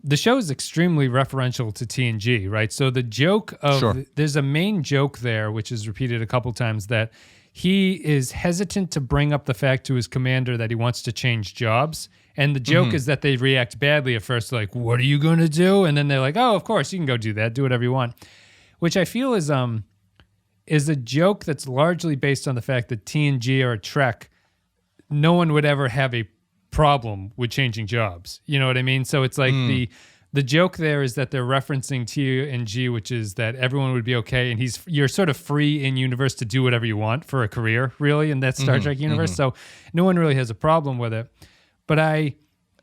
the show is extremely referential to TNG, right? So the joke of there's a main joke there, which is repeated a couple times, that he is hesitant to bring up the fact to his commander that he wants to change jobs. And the joke is that they react badly at first, like, what are you going to do? And then they're like, oh, of course, you can go do that. Do whatever you want. Which I feel is a joke that's largely based on the fact that TNG or Trek, no one would ever have a problem with changing jobs. You know what I mean? So it's like the joke there is that they're referencing TNG, which is that everyone would be okay, and you're sort of free in universe to do whatever you want for a career, really, in that Star Trek universe. So no one really has a problem with it. But I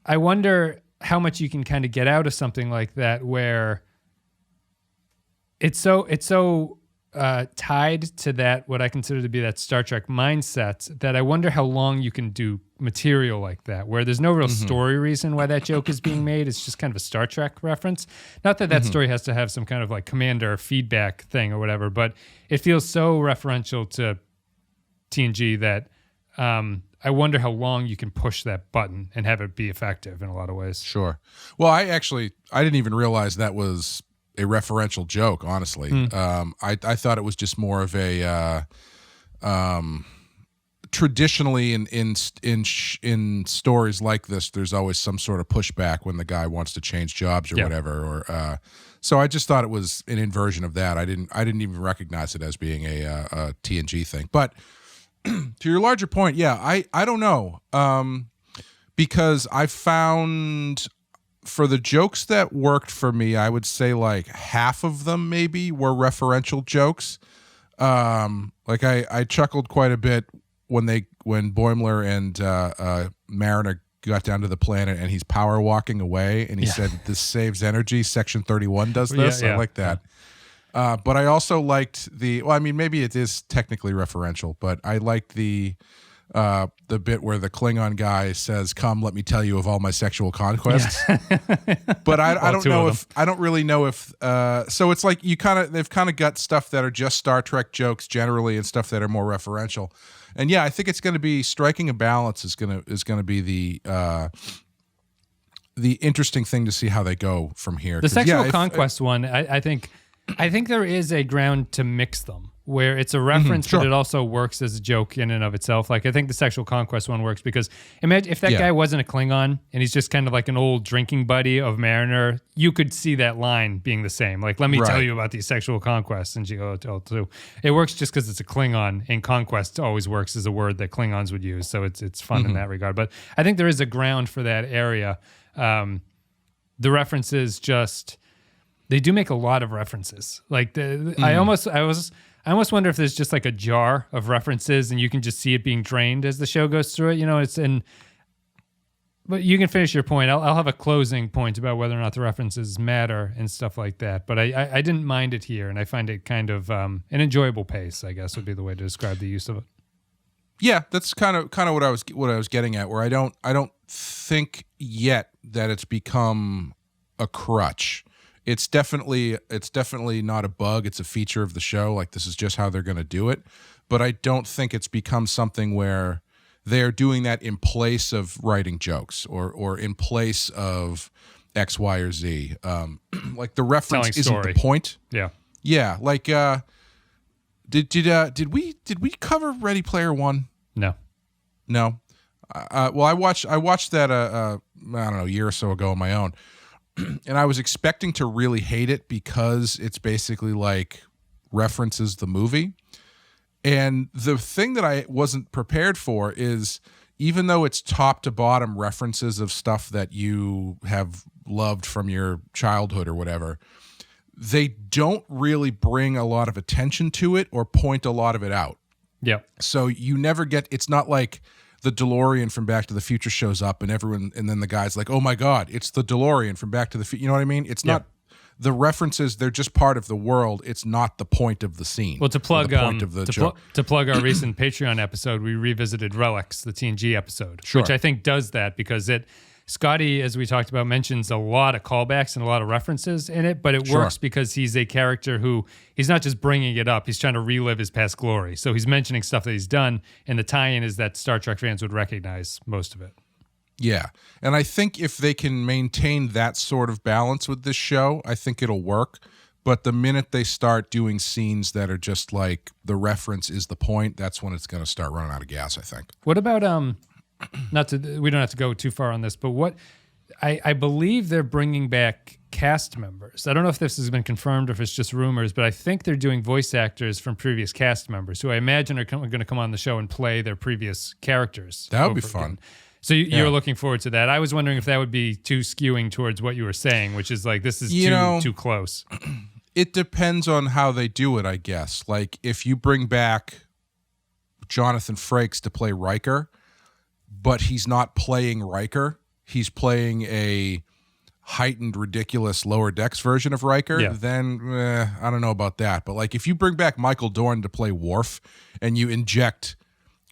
wonder how much you can kind of get out of something like that, where it's so tied to that, what I consider to be that Star Trek mindset, that I wonder how long you can do material like that, where there's no real story reason why that joke is being made. It's just kind of a Star Trek reference. Not that that story has to have some kind of like commander feedback thing or whatever, but it feels so referential to TNG that I wonder how long you can push that button and have it be effective in a lot of ways. Sure. Well, I didn't even realize that was a referential joke, honestly. I thought it was just more of a traditionally in stories like this, there's always some sort of pushback when the guy wants to change jobs or whatever. Or so I just thought it was an inversion of that. I didn't even recognize it as being a TNG thing. But to your larger point, I don't know, because I found, for the jokes that worked for me, I would say like half of them maybe were referential jokes. Like I chuckled quite a bit when Boimler and Mariner got down to the planet and he's power walking away and he said, "This saves energy. Section 31 does this." I like that. But I also liked maybe it is technically referential, but I liked the bit where the Klingon guy says, "Come, let me tell you of all my sexual conquests." But I don't really know if so it's like they've kind of got stuff that are just Star Trek jokes generally and stuff that are more referential. And I think it's going to be striking a balance is going to be the interesting thing to see how they go from here. The sexual conquest one, I think there is a ground to mix them, where it's a reference, but it also works as a joke in and of itself. Like, I think the sexual conquest one works because imagine if that guy wasn't a Klingon and he's just kind of like an old drinking buddy of Mariner, you could see that line being the same. Like, let me tell you about these sexual conquests. And she goes, "Oh, too." It works just because it's a Klingon, and conquest always works as a word that Klingons would use. So it's fun in that regard. But I think there is a ground for that area. The references they do make a lot of references. Like I almost wonder if there's just like a jar of references and you can just see it being drained as the show goes through it. But you can finish your point. I'll have a closing point about whether or not the references matter and stuff like that. But I didn't mind it here, and I find it kind of an enjoyable pace, I guess would be the way to describe the use of it. Yeah, that's kind of what I was getting at, where I don't think yet that it's become a crutch. It's definitely not a bug. It's a feature of the show. Like, this is just how they're going to do it. But I don't think it's become something where they're doing that in place of writing jokes or in place of X, Y, or Z. Like, the reference isn't the point. Yeah. Yeah. Like, did we cover Ready Player One? No. Well, I watched that I don't know, a year or so ago on my own. And I was expecting to really hate it because it's basically like references the movie. And the thing that I wasn't prepared for is, even though it's top to bottom references of stuff that you have loved from your childhood or whatever, they don't really bring a lot of attention to it or point a lot of it out. Yeah. So you never get, it's not like the DeLorean from Back to the Future shows up and then the guy's like, "Oh my God, it's the DeLorean from Back to the Future." You know what I mean? It's not the references; they're just part of the world. It's not the point of the scene. Well, to plug to plug our recent Patreon episode, we revisited Relics, the TNG episode, which I think does that because Scotty, as we talked about, mentions a lot of callbacks and a lot of references in it, but it works because he's a character who, he's not just bringing it up, he's trying to relive his past glory. So he's mentioning stuff that he's done, and the tie-in is that Star Trek fans would recognize most of it. Yeah. And I think if they can maintain that sort of balance with this show, I think it'll work. But the minute they start doing scenes that are just like the reference is the point, that's when it's going to start running out of gas, I think. What about we don't have to go too far on this, but what I believe they're bringing back cast members. I don't know if this has been confirmed or if it's just rumors, but I think they're doing voice actors from previous cast members who I imagine are going to come on the show and play their previous characters. That would be fun. Again. So you're looking forward to that. I was wondering if that would be too skewing towards what you were saying, which is like this is too close. It depends on how they do it, I guess. Like if you bring back Jonathan Frakes to play Riker, but he's not playing Riker, he's playing a heightened, ridiculous Lower Decks version of Riker, then I don't know about that. But like if you bring back Michael Dorn to play Worf and you inject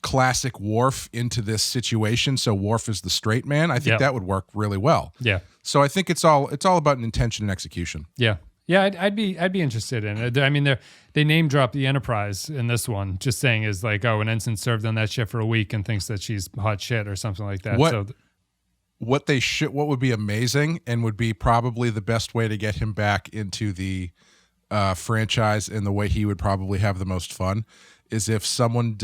classic Worf into this situation, so Worf is the straight man, I think that would work really well. Yeah. So I think it's all about an intention and execution. Yeah. Yeah, I'd be interested in it. I mean, they name drop the Enterprise in this one, just saying is like, oh, an ensign served on that ship for a week and thinks that she's hot shit or something like that. What would be amazing and would be probably the best way to get him back into the franchise and the way he would probably have the most fun is if someone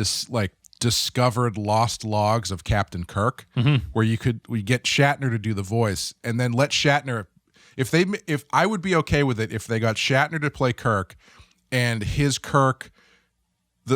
discovered lost logs of Captain Kirk, where we get Shatner to do the voice and then let Shatner. If I would be okay with it if they got Shatner to play Kirk, and his Kirk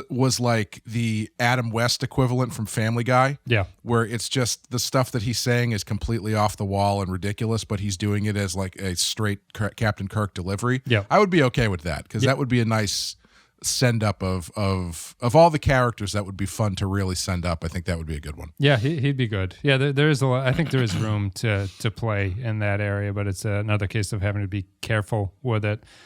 was like the Adam West equivalent from Family Guy, where it's just the stuff that he's saying is completely off the wall and ridiculous, but he's doing it as like a straight Captain Kirk delivery. I would be okay with that because that would be a nice send up of all the characters that would be fun to really send up. I think that would be a good one. Yeah, he'd be good. Yeah, there is a lot. I think there is room to play in that area, but it's another case of having to be careful with it.